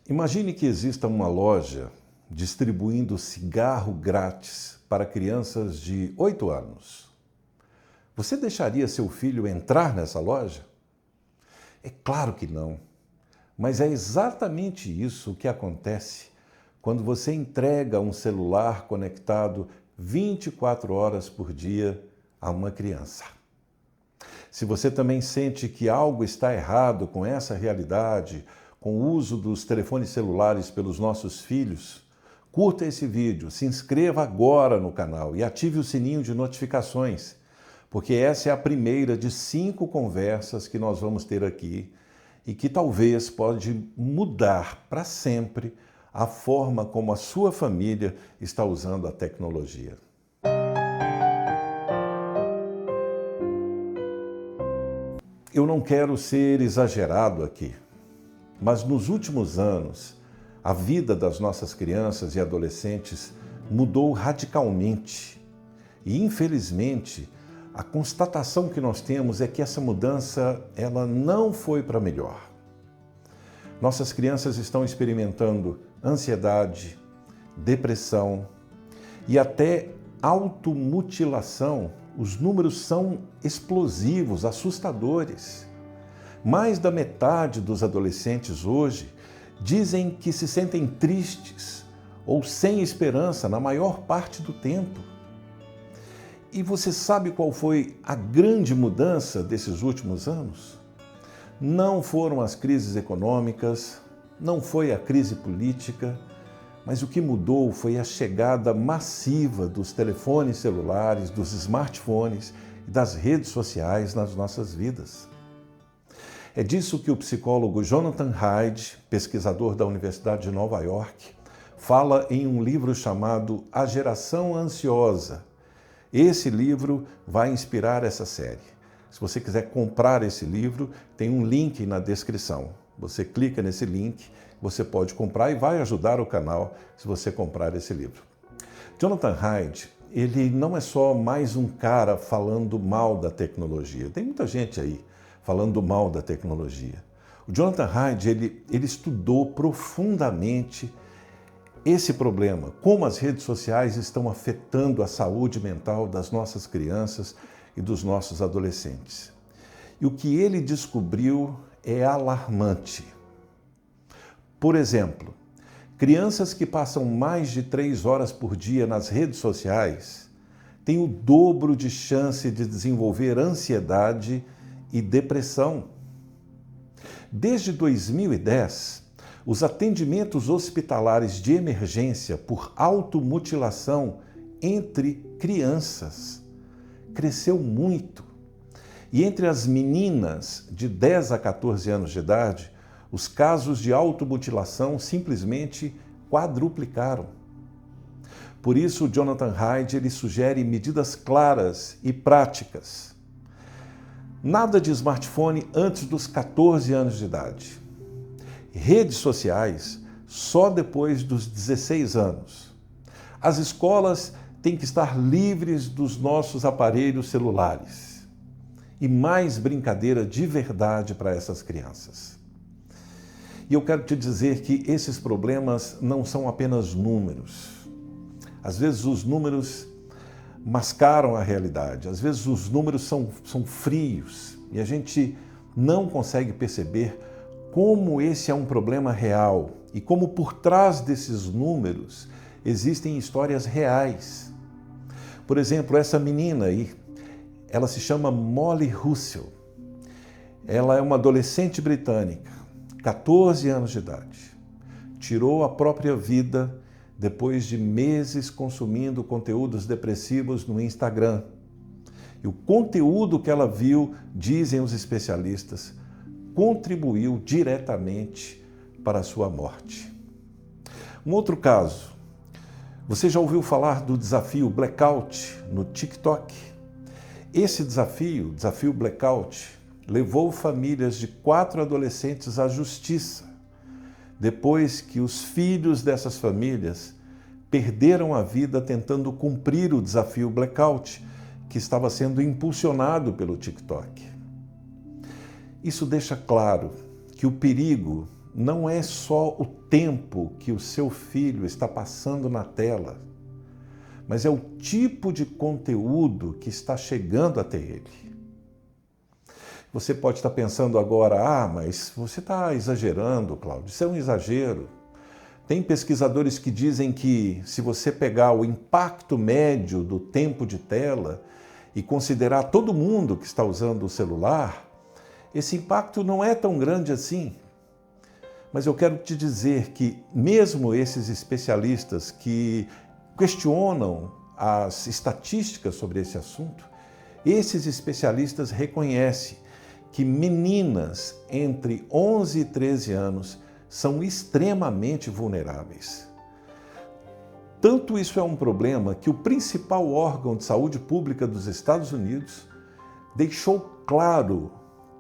Imagine que exista uma loja distribuindo cigarro grátis para crianças de 8 anos. Você deixaria seu filho entrar nessa loja? É claro que não. Mas é exatamente isso que acontece quando você entrega um celular conectado 24 horas por dia a uma criança. Se você também sente que algo está errado com essa realidade, com o uso dos telefones celulares pelos nossos filhos, curta esse vídeo, se inscreva agora no canal e ative o sininho de notificações, porque essa é a primeira de 5 conversas que nós vamos ter aqui e que talvez pode mudar para sempre a forma como a sua família está usando a tecnologia. Eu não quero ser exagerado aqui, mas nos últimos anos, a vida das nossas crianças e adolescentes mudou radicalmente. E, infelizmente, a constatação que nós temos é que essa mudança ela não foi para melhor. Nossas crianças estão experimentando ansiedade, depressão e até automutilação. Os números são explosivos, assustadores. Mais da metade dos adolescentes hoje dizem que se sentem tristes ou sem esperança na maior parte do tempo. E você sabe qual foi a grande mudança desses últimos anos? Não foram as crises econômicas, não foi a crise política, mas o que mudou foi a chegada massiva dos telefones celulares, dos smartphones e das redes sociais nas nossas vidas. É disso que o psicólogo Jonathan Haidt, pesquisador da Universidade de Nova York, fala em um livro chamado A Geração Ansiosa. Esse livro vai inspirar essa série. Se você quiser comprar esse livro, tem um link na descrição. Você clica nesse link, você pode comprar e vai ajudar o canal se você comprar esse livro. Jonathan Haidt, ele não é só mais um cara falando mal da tecnologia. Tem muita gente aí falando mal da tecnologia. O Jonathan Haidt, ele estudou profundamente esse problema, como as redes sociais estão afetando a saúde mental das nossas crianças e dos nossos adolescentes. E o que ele descobriu é alarmante. Por exemplo, crianças que passam mais de 3 horas por dia nas redes sociais têm o dobro de chance de desenvolver ansiedade e depressão. Desde 2010, os atendimentos hospitalares de emergência por automutilação entre crianças cresceu muito. E entre as meninas de 10 a 14 anos de idade, os casos de automutilação simplesmente quadruplicaram. Por isso, o Jonathan Haidt ele sugere medidas claras e práticas. Nada de smartphone antes dos 14 anos de idade. Redes sociais só depois dos 16 anos. As escolas têm que estar livres dos nossos aparelhos celulares. E mais brincadeira de verdade para essas crianças. E eu quero te dizer que esses problemas não são apenas números. Às vezes os números mascaram a realidade, às vezes os números são frios e a gente não consegue perceber como esse é um problema real e como por trás desses números existem histórias reais. Por exemplo, essa menina aí, ela se chama Molly Russell. Ela é uma adolescente britânica, 14 anos de idade. Tirou a própria vida depois de meses consumindo conteúdos depressivos no Instagram. E o conteúdo que ela viu, dizem os especialistas, contribuiu diretamente para a sua morte. Um outro caso, você já ouviu falar do desafio Blackout no TikTok? Esse desafio, Blackout, levou famílias de 4 adolescentes à justiça, depois que os filhos dessas famílias perderam a vida tentando cumprir o desafio Blackout, que estava sendo impulsionado pelo TikTok. Isso deixa claro que o perigo não é só o tempo que o seu filho está passando na tela, mas é o tipo de conteúdo que está chegando até ele. Você pode estar pensando agora, mas você está exagerando, Cláudio, isso é um exagero. Tem pesquisadores que dizem que se você pegar o impacto médio do tempo de tela e considerar todo mundo que está usando o celular, esse impacto não é tão grande assim. Mas eu quero te dizer que mesmo esses especialistas que questionam as estatísticas sobre esse assunto, esses especialistas reconhecem que meninas entre 11 e 13 anos são extremamente vulneráveis. Tanto isso é um problema que o principal órgão de saúde pública dos Estados Unidos deixou claro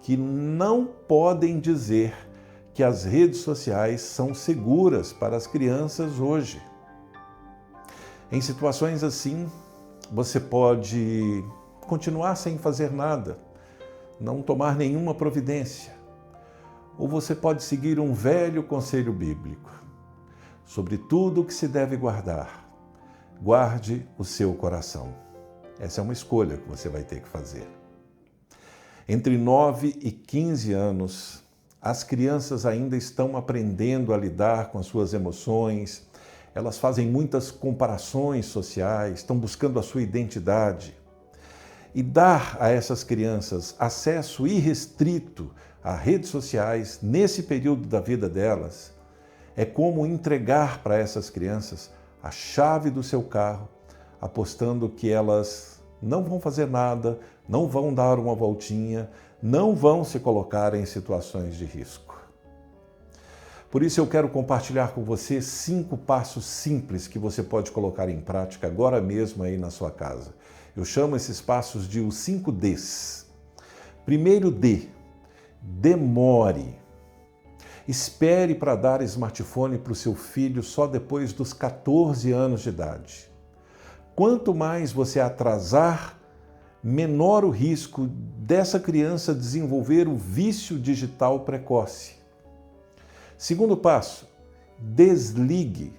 que não podem dizer que as redes sociais são seguras para as crianças hoje. Em situações assim, você pode continuar sem fazer nada, não tomar nenhuma providência. Ou você pode seguir um velho conselho bíblico. Sobre tudo o que se deve guardar, guarde o seu coração. Essa é uma escolha que você vai ter que fazer. Entre 9 e 15 anos, as crianças ainda estão aprendendo a lidar com as suas emoções, elas fazem muitas comparações sociais, estão buscando a sua identidade. E dar a essas crianças acesso irrestrito a redes sociais nesse período da vida delas é como entregar para essas crianças a chave do seu carro, apostando que elas não vão fazer nada, não vão dar uma voltinha, não vão se colocar em situações de risco. Por isso eu quero compartilhar com você 5 passos simples que você pode colocar em prática agora mesmo aí na sua casa. Eu chamo esses passos de os 5 Ds. Primeiro D, demore. Espere para dar smartphone para o seu filho só depois dos 14 anos de idade. Quanto mais você atrasar, menor o risco dessa criança desenvolver o vício digital precoce. Segundo passo, desligue.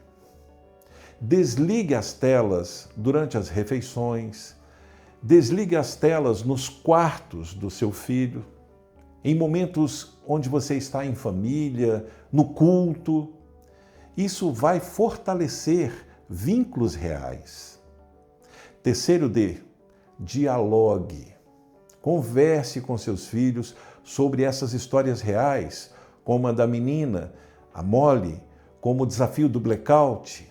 Desligue as telas durante as refeições, desligue as telas nos quartos do seu filho, em momentos onde você está em família, no culto. Isso vai fortalecer vínculos reais. Terceiro D, dialogue. Converse com seus filhos sobre essas histórias reais, como a da menina, a Molly, como o desafio do blackout.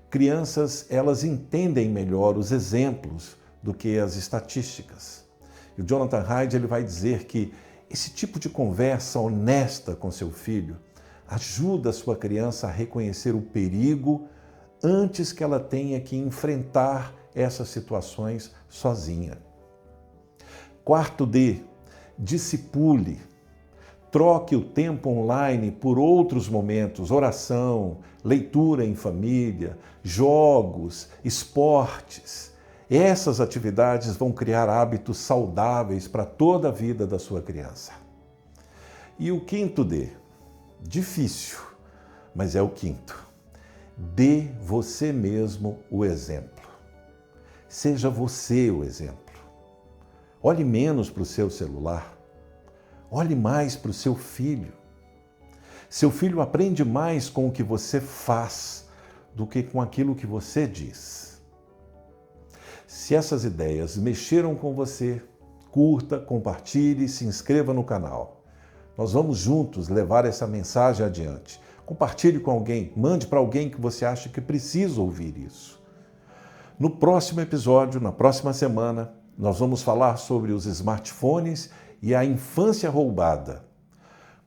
Crianças, elas entendem melhor os exemplos do que as estatísticas. E o Jonathan Haidt, ele vai dizer que esse tipo de conversa honesta com seu filho ajuda a sua criança a reconhecer o perigo antes que ela tenha que enfrentar essas situações sozinha. Quarto D, discipule. Troque o tempo online por outros momentos, oração, leitura em família, jogos, esportes. Essas atividades vão criar hábitos saudáveis para toda a vida da sua criança. E o quinto D, difícil, mas é o quinto. Dê você mesmo o exemplo. Seja você o exemplo. Olhe menos para o seu celular. Olhe mais para o seu filho. Seu filho aprende mais com o que você faz do que com aquilo que você diz. Se essas ideias mexeram com você, curta, compartilhe, se inscreva no canal. Nós vamos juntos levar essa mensagem adiante. Compartilhe com alguém, mande para alguém que você acha que precisa ouvir isso. No próximo episódio, na próxima semana, nós vamos falar sobre os smartphones e a infância roubada.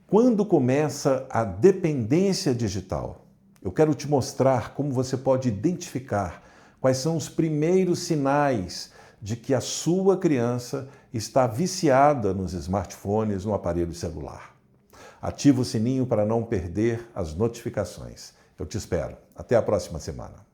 Quando começa a dependência digital? Eu quero te mostrar como você pode identificar quais são os primeiros sinais de que a sua criança está viciada nos smartphones, no aparelho celular. Ativa o sininho para não perder as notificações. Eu te espero. Até a próxima semana.